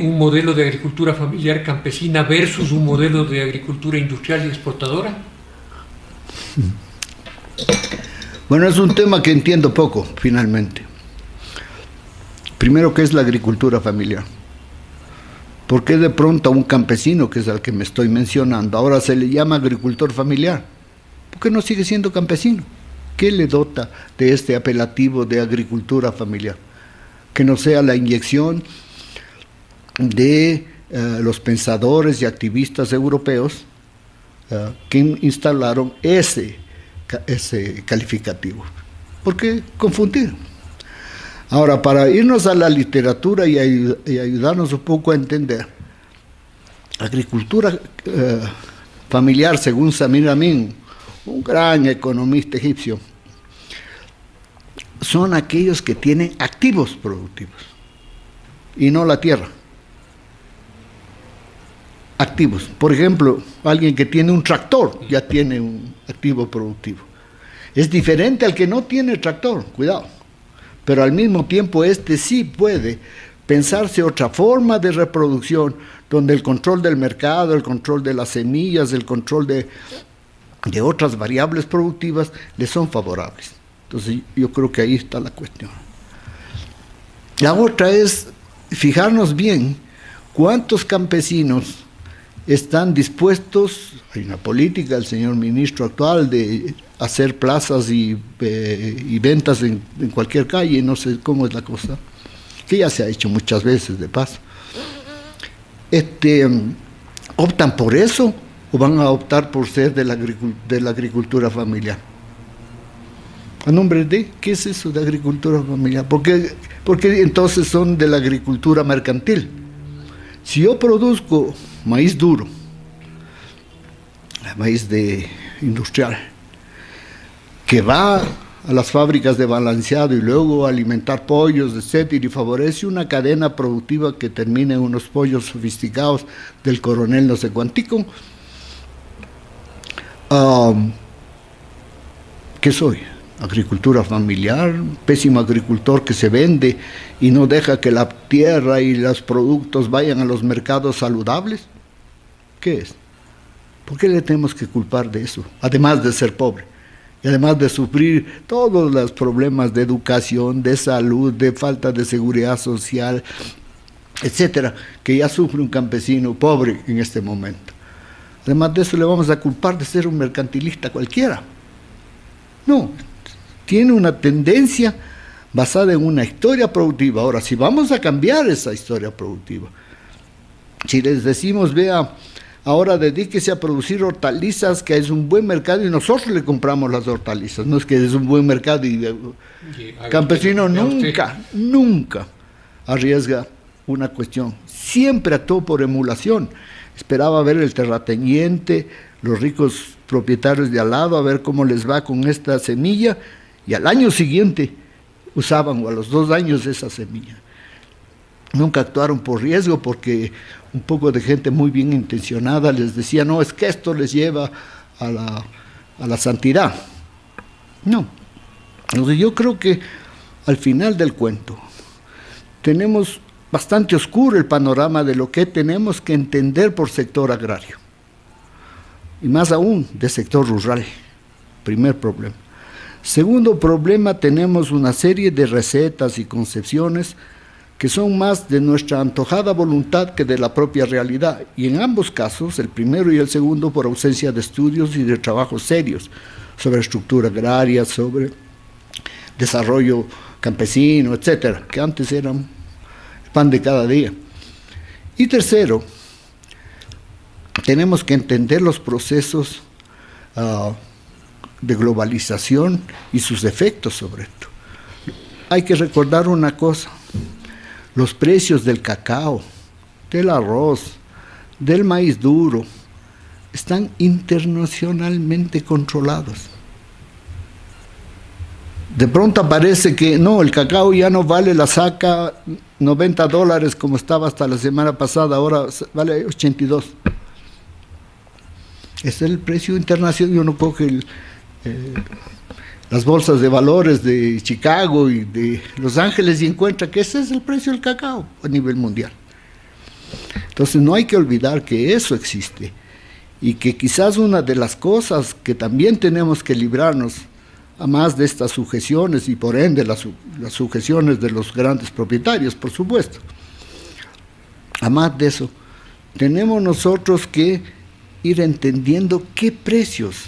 S1: un modelo de agricultura familiar campesina versus un modelo de agricultura industrial y exportadora.
S2: Bueno, es un tema que entiendo poco, finalmente. Primero, ¿qué es la agricultura familiar? ¿Por qué de pronto a un campesino, que es al que me estoy mencionando, ahora se le llama agricultor familiar? ¿Por qué no sigue siendo campesino? ¿Qué le dota de este apelativo de agricultura familiar? Que no sea la inyección de los pensadores y activistas europeos que instalaron ese calificativo. ¿Por qué confundir? Ahora, para irnos a la literatura y ayudarnos un poco a entender, agricultura familiar, según Samir Amin, un gran economista egipcio, son aquellos que tienen activos productivos y no la tierra. Activos. Por ejemplo, alguien que tiene un tractor ya tiene un activo productivo. Es diferente al que no tiene tractor, cuidado. Pero al mismo tiempo este sí puede pensarse otra forma de reproducción, donde el control del mercado, el control de las semillas, el control de otras variables productivas le son favorables. Entonces yo creo que ahí está la cuestión. La otra es fijarnos bien cuántos campesinos están dispuestos, hay una política del señor ministro actual de hacer plazas y ventas en cualquier calle, no sé cómo es la cosa, que ya se ha hecho muchas veces de paso. ¿Optan por eso o van a optar por ser de la agricultura familiar? ¿A nombre de qué es eso de agricultura familiar? ¿Por qué entonces son de la agricultura mercantil? Si yo produzco maíz duro, maíz industrial, que va a las fábricas de balanceado y luego a alimentar pollos, etcétera, y favorece una cadena productiva que termina en unos pollos sofisticados del coronel no sé cuántico. ¿Qué soy? Agricultura familiar, pésimo agricultor que se vende y no deja que la tierra y los productos vayan a los mercados saludables. ¿Qué es? ¿Por qué le tenemos que culpar de eso? Además de ser pobre. Y además de sufrir todos los problemas de educación, de salud, de falta de seguridad social, etcétera, que ya sufre un campesino pobre en este momento. Además de eso le vamos a culpar de ser un mercantilista cualquiera. No, tiene una tendencia basada en una historia productiva. Ahora, si vamos a cambiar esa historia productiva, si les decimos, vea, ahora dedíquese a producir hortalizas, que es un buen mercado, y nosotros le compramos las hortalizas. No es que es un buen mercado y campesino nunca arriesga una cuestión. Siempre actuó por emulación. Esperaba ver el terrateniente, los ricos propietarios de al lado, a ver cómo les va con esta semilla, y al año siguiente usaban, o a los 2 años, esa semilla. Nunca actuaron por riesgo, porque un poco de gente muy bien intencionada les decía, no, es que esto les lleva a la santidad. No. Entonces yo creo que al final del cuento tenemos bastante oscuro el panorama de lo que tenemos que entender por sector agrario. Y más aún, de sector rural. Primer problema. Segundo problema, tenemos una serie de recetas y concepciones que son más de nuestra antojada voluntad que de la propia realidad, y en ambos casos, el primero y el segundo, por ausencia de estudios y de trabajos serios sobre estructura agraria, sobre desarrollo campesino, etcétera, que antes eran el pan de cada día. Y tercero, tenemos que entender los procesos de globalización y sus efectos sobre esto. Hay que recordar una cosa: los precios del cacao, del arroz, del maíz duro, están internacionalmente controlados. De pronto parece que no, el cacao ya no vale la saca $90 como estaba hasta la semana pasada, ahora vale 82. Ese es el precio internacional. Uno coge las bolsas de valores de Chicago y de Los Ángeles y encuentra que ese es el precio del cacao a nivel mundial. Entonces no hay que olvidar que eso existe, y que quizás una de las cosas que también tenemos que librarnos, a más de estas sujeciones y por ende las sujeciones de los grandes propietarios, por supuesto, a más de eso, tenemos nosotros que ir entendiendo qué precios,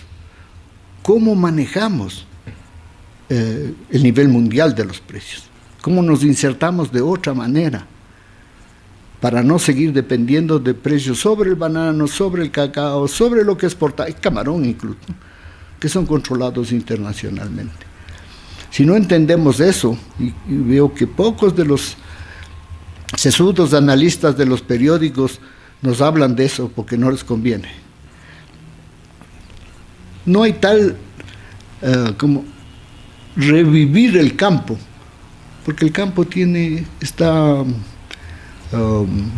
S2: cómo manejamos el nivel mundial de los precios, cómo nos insertamos de otra manera para no seguir dependiendo de precios sobre el banano, sobre el cacao, sobre lo que exporta, el camarón incluso, que son controlados internacionalmente. Si no entendemos eso, y veo que pocos de los sesudos analistas de los periódicos nos hablan de eso porque no les conviene. No hay tal como revivir el campo, porque el campo está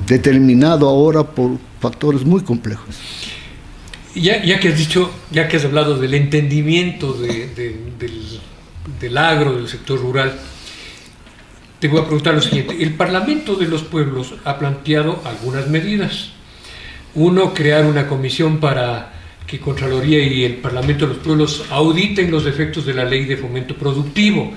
S2: determinado ahora por factores muy complejos.
S1: Ya que has hablado del entendimiento del agro, del sector rural, te voy a preguntar lo siguiente. El Parlamento de los Pueblos ha planteado algunas medidas. Uno, crear una comisión para que Contraloría y el Parlamento de los Pueblos auditen los efectos de la Ley de Fomento Productivo.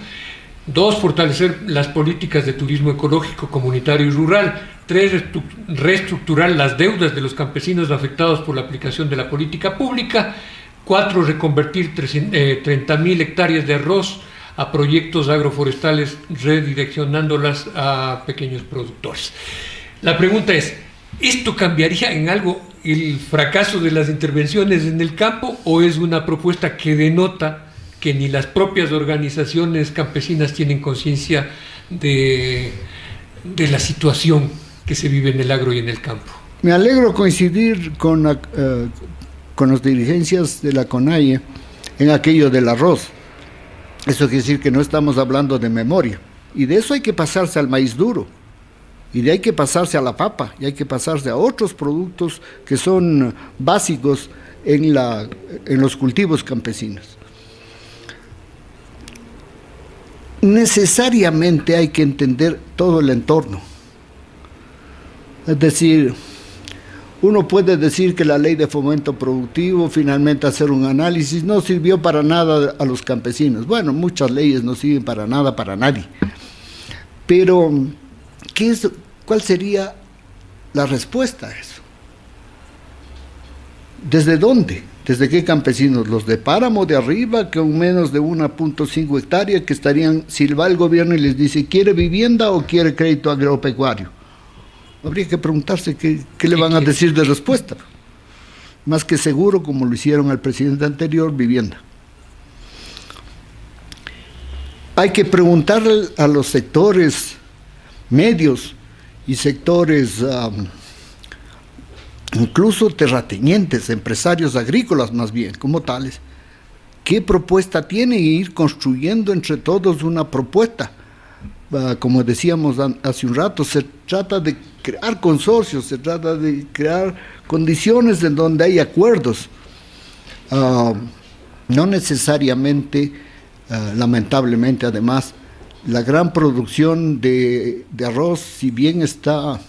S1: 2, fortalecer las políticas de turismo ecológico, comunitario y rural. 3, reestructurar las deudas de los campesinos afectados por la aplicación de la política pública. 4, reconvertir 30.000 hectáreas de arroz a proyectos agroforestales, redireccionándolas a pequeños productores. La pregunta es, ¿esto cambiaría en algo el fracaso de las intervenciones en el campo, o es una propuesta que denota que ni las propias organizaciones campesinas tienen conciencia de la situación que se vive en el agro y en el campo?
S2: Me alegro coincidir con las dirigencias de la CONAIE en aquello del arroz. Eso quiere decir que no estamos hablando de memoria. Y de eso hay que pasarse al maíz duro. Y de ahí hay que pasarse a la papa. Y hay que pasarse a otros productos que son básicos en los cultivos campesinos. Necesariamente hay que entender todo el entorno. Es decir, uno puede decir que la ley de fomento productivo, finalmente hacer un análisis, no sirvió para nada a los campesinos. Bueno, muchas leyes no sirven para nada para nadie. Pero, ¿cuál sería la respuesta a eso? ¿Desde dónde? ¿Desde qué campesinos? Los de páramo de arriba, con menos de 1.5 hectáreas, que estarían, si va el gobierno y les dice, ¿quiere vivienda o quiere crédito agropecuario? Habría que preguntarse qué le van a decir de respuesta. Más que seguro, como lo hicieron al presidente anterior, vivienda. Hay que preguntarle a los sectores medios y sectores incluso terratenientes, empresarios agrícolas más bien, como tales, qué propuesta tienen y ir construyendo entre todos una propuesta. Como decíamos hace un rato, se trata de crear consorcios, se trata de crear condiciones en donde hay acuerdos. No necesariamente, lamentablemente además, la gran producción de arroz, si bien está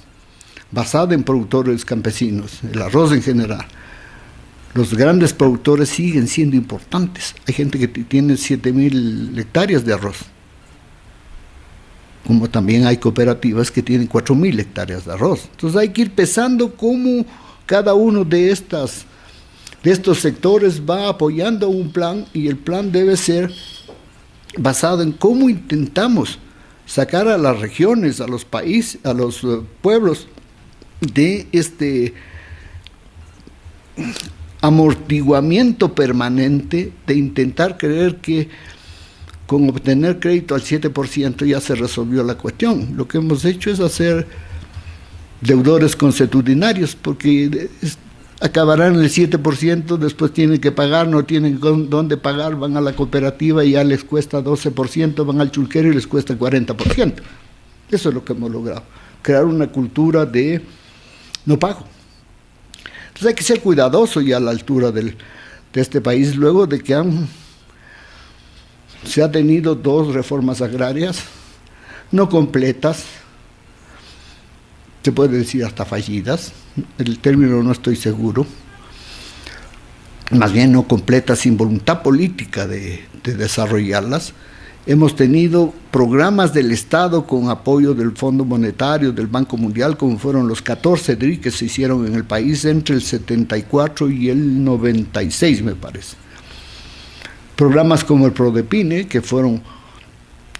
S2: basada en productores campesinos, el arroz en general, los grandes productores siguen siendo importantes. Hay gente que tiene 7.000 hectáreas de arroz, como también hay cooperativas que tienen 4.000 hectáreas de arroz. Entonces hay que ir pensando cómo cada uno de estos sectores va apoyando un plan, y el plan debe ser basado en cómo intentamos sacar a las regiones, a los países, a los pueblos de este amortiguamiento permanente de intentar creer que con obtener crédito al 7% ya se resolvió la cuestión. Lo que hemos hecho es hacer deudores consuetudinarios, porque acabarán el 7%, después tienen que pagar, no tienen dónde pagar, van a la cooperativa y ya les cuesta 12%, van al chulquero y les cuesta 40%. Eso es lo que hemos logrado, crear una cultura de no pago. Entonces hay que ser cuidadoso ya a la altura de este país, luego de que se ha tenido 2 reformas agrarias no completas, se puede decir hasta fallidas, el término no estoy seguro, más bien no completas, sin voluntad política de desarrollarlas. Hemos tenido programas del Estado con apoyo del Fondo Monetario, del Banco Mundial, como fueron los 14 DRI que se hicieron en el país entre el 74 y el 96, me parece. Programas como el Prodepine, que fueron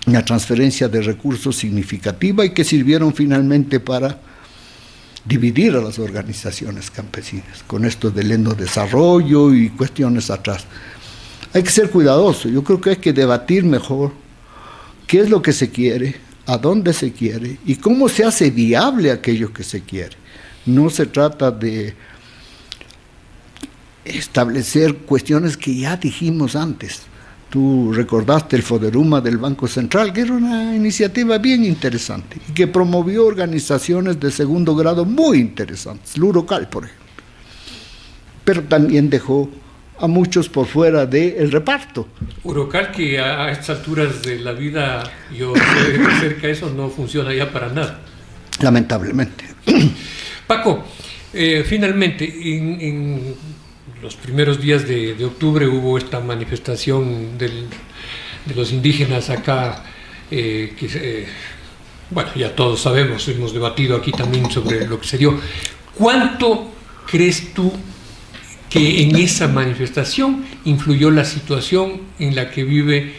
S2: una transferencia de recursos significativa y que sirvieron finalmente para dividir a las organizaciones campesinas, con esto del endodesarrollo y cuestiones atrás. Hay que ser cuidadoso, yo creo que hay que debatir mejor qué es lo que se quiere, a dónde se quiere y cómo se hace viable aquello que se quiere. No se trata de establecer cuestiones que ya dijimos antes. Tú recordaste el Foderuma del Banco Central, que era una iniciativa bien interesante y que promovió organizaciones de segundo grado muy interesantes, Lurocal, por ejemplo. Pero también dejó a muchos por fuera del reparto.
S1: Urocal, que a estas alturas de la vida, yo sé de cerca eso, no funciona ya para nada.
S2: Lamentablemente.
S1: Paco, finalmente, en los primeros días de octubre hubo esta manifestación de los indígenas acá, bueno, ya todos sabemos, hemos debatido aquí también sobre lo que se dio. ¿Cuánto crees tú que en esa manifestación influyó la situación en la que viven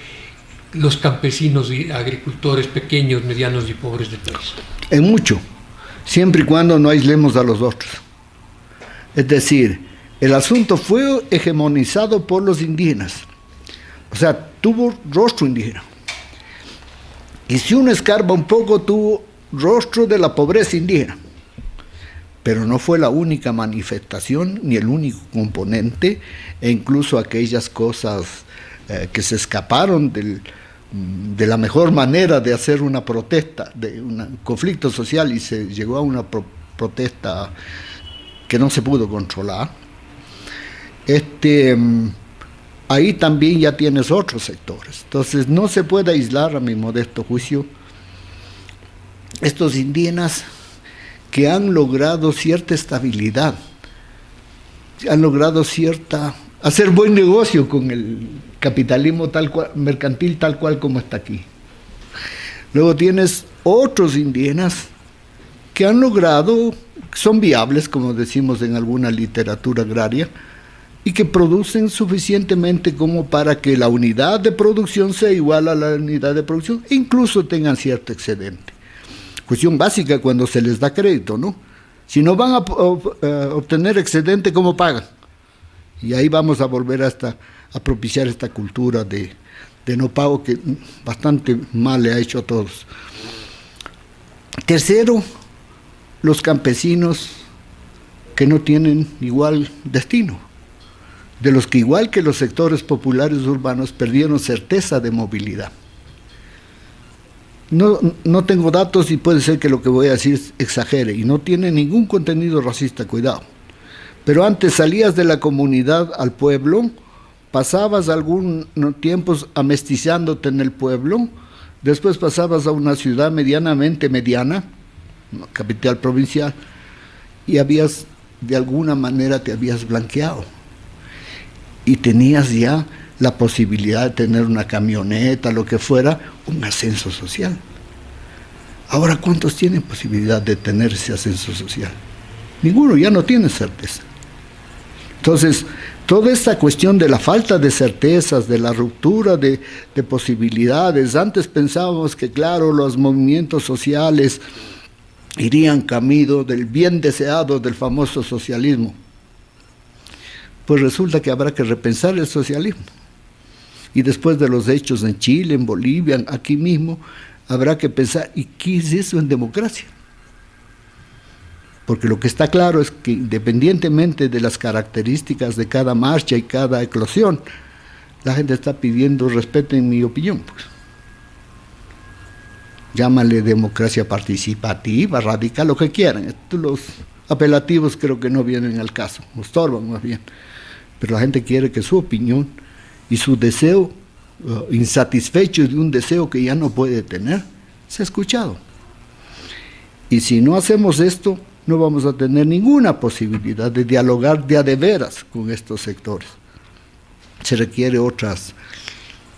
S1: los campesinos y agricultores pequeños, medianos y pobres del país?
S2: En mucho, siempre y cuando no aislemos a los otros. Es decir, el asunto fue hegemonizado por los indígenas, o sea, tuvo rostro indígena. Y si uno escarba un poco, tuvo rostro de la pobreza indígena. Pero no fue la única manifestación ni el único componente, e incluso aquellas cosas que se escaparon de la mejor manera de hacer una protesta, de un conflicto social, y se llegó a una protesta que no se pudo controlar. Ahí también ya tienes otros sectores. Entonces no se puede aislar, a mi modesto juicio, estos indígenas que han logrado cierta estabilidad, han logrado hacer buen negocio con el capitalismo mercantil tal cual como está aquí. Luego tienes otros indígenas que han logrado, son viables, como decimos en alguna literatura agraria, y que producen suficientemente como para que la unidad de producción sea igual a la unidad de producción e incluso tengan cierto excedente. Cuestión básica cuando se les da crédito, ¿no? Si no van a obtener excedente, ¿cómo pagan? Y ahí vamos a volver a propiciar esta cultura de no pago que bastante mal le ha hecho a todos. Tercero, los campesinos que no tienen igual destino, de los que igual que los sectores populares urbanos perdieron certeza de movilidad. No tengo datos y puede ser que lo que voy a decir exagere y no tiene ningún contenido racista, cuidado. Pero antes salías de la comunidad al pueblo, pasabas algunos tiempos amestizándote en el pueblo, después pasabas a una ciudad medianamente mediana, capital provincial, y de alguna manera te habías blanqueado. Y tenías ya la posibilidad de tener una camioneta, lo que fuera, un ascenso social. Ahora, ¿cuántos tienen posibilidad de tener ese ascenso social? Ninguno, ya no tiene certeza. Entonces, toda esta cuestión de la falta de certezas, de la ruptura de posibilidades, antes pensábamos que, claro, los movimientos sociales irían camino del bien deseado del famoso socialismo. Pues resulta que habrá que repensar el socialismo. Y después de los hechos en Chile, en Bolivia, aquí mismo, habrá que pensar, ¿y qué es eso en democracia? Porque lo que está claro es que independientemente de las características de cada marcha y cada eclosión, la gente está pidiendo respeto, en mi opinión, pues. Llámale democracia participativa, radical, lo que quieran. Los apelativos creo que no vienen al caso, nos estorban más bien. Pero la gente quiere que su opinión y su deseo, insatisfecho de un deseo que ya no puede tener, sea escuchado. Y si no hacemos esto, no vamos a tener ninguna posibilidad de dialogar de a de veras con estos sectores. Se requiere otras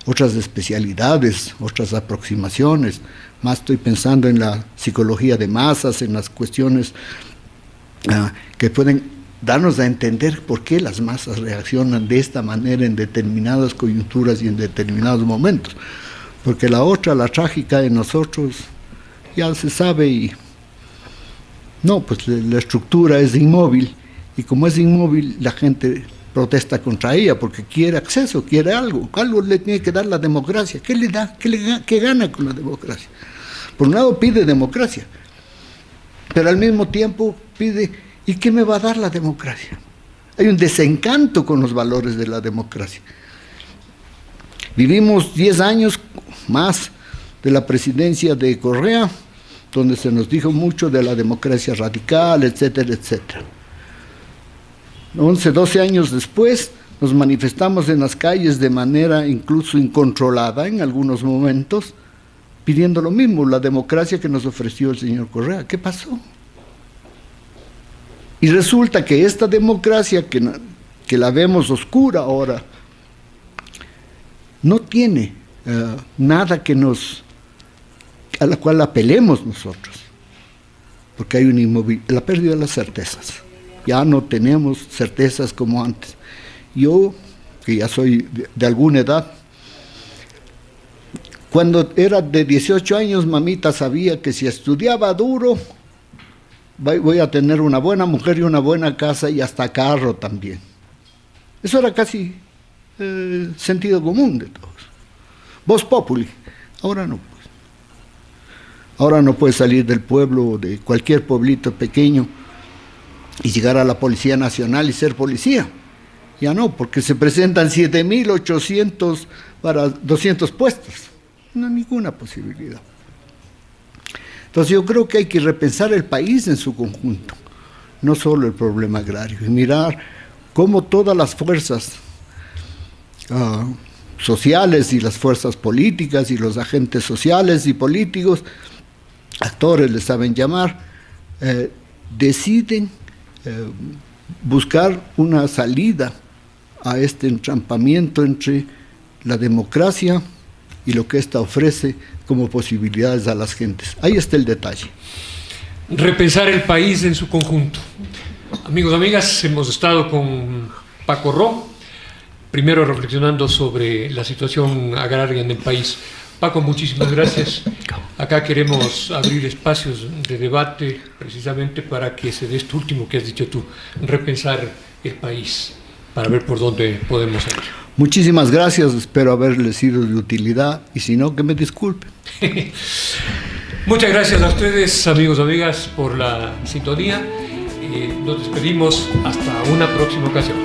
S2: especialidades, otras aproximaciones. Más estoy pensando en la psicología de masas, en las cuestiones que pueden darnos a entender por qué las masas reaccionan de esta manera en determinadas coyunturas y en determinados momentos. Porque la trágica de nosotros, ya se sabe y... No, pues la estructura es inmóvil, y como es inmóvil, la gente protesta contra ella porque quiere acceso, quiere algo le tiene que dar la democracia. ¿Qué le da? ¿Qué gana con la democracia? Por un lado pide democracia, pero al mismo tiempo pide, ¿y qué me va a dar la democracia? Hay un desencanto con los valores de la democracia. Vivimos 10 años más de la presidencia de Correa, donde se nos dijo mucho de la democracia radical, etcétera, etcétera. 11, 12 años después, nos manifestamos en las calles de manera incluso incontrolada en algunos momentos, pidiendo lo mismo, la democracia que nos ofreció el señor Correa. ¿Qué pasó? Y resulta que esta democracia, que la vemos oscura ahora, no tiene nada a la cual apelemos nosotros, porque hay la pérdida de las certezas. Ya no tenemos certezas como antes. Yo, que ya soy de alguna edad, cuando era de 18 años, mamita sabía que si estudiaba duro, voy a tener una buena mujer y una buena casa y hasta carro también. Eso era casi sentido común de todos. Vox populi. Ahora no. Ahora no puedes salir del pueblo, de cualquier pueblito pequeño, y llegar a la Policía Nacional y ser policía. Ya no, porque se presentan 7.800 para 200 puestos. No hay ninguna posibilidad. Entonces yo creo que hay que repensar el país en su conjunto, no solo el problema agrario, y mirar cómo todas las fuerzas sociales y las fuerzas políticas y los agentes sociales y políticos, actores les saben llamar, deciden buscar una salida a este entrampamiento entre la democracia y lo que ésta ofrece como posibilidades a las gentes. Ahí está el detalle.
S1: Repensar el país en su conjunto. Amigos, amigas, hemos estado con Paco Ro, primero reflexionando sobre la situación agraria en el país. Paco, muchísimas gracias. Acá queremos abrir espacios de debate precisamente para que se dé esto último que has dicho tú, repensar el país, para ver por dónde podemos salir.
S2: Muchísimas gracias, espero haberles sido de utilidad y si no, que me disculpen.
S1: Muchas gracias a ustedes, amigos, amigas, por la sintonía. Nos despedimos hasta una próxima ocasión.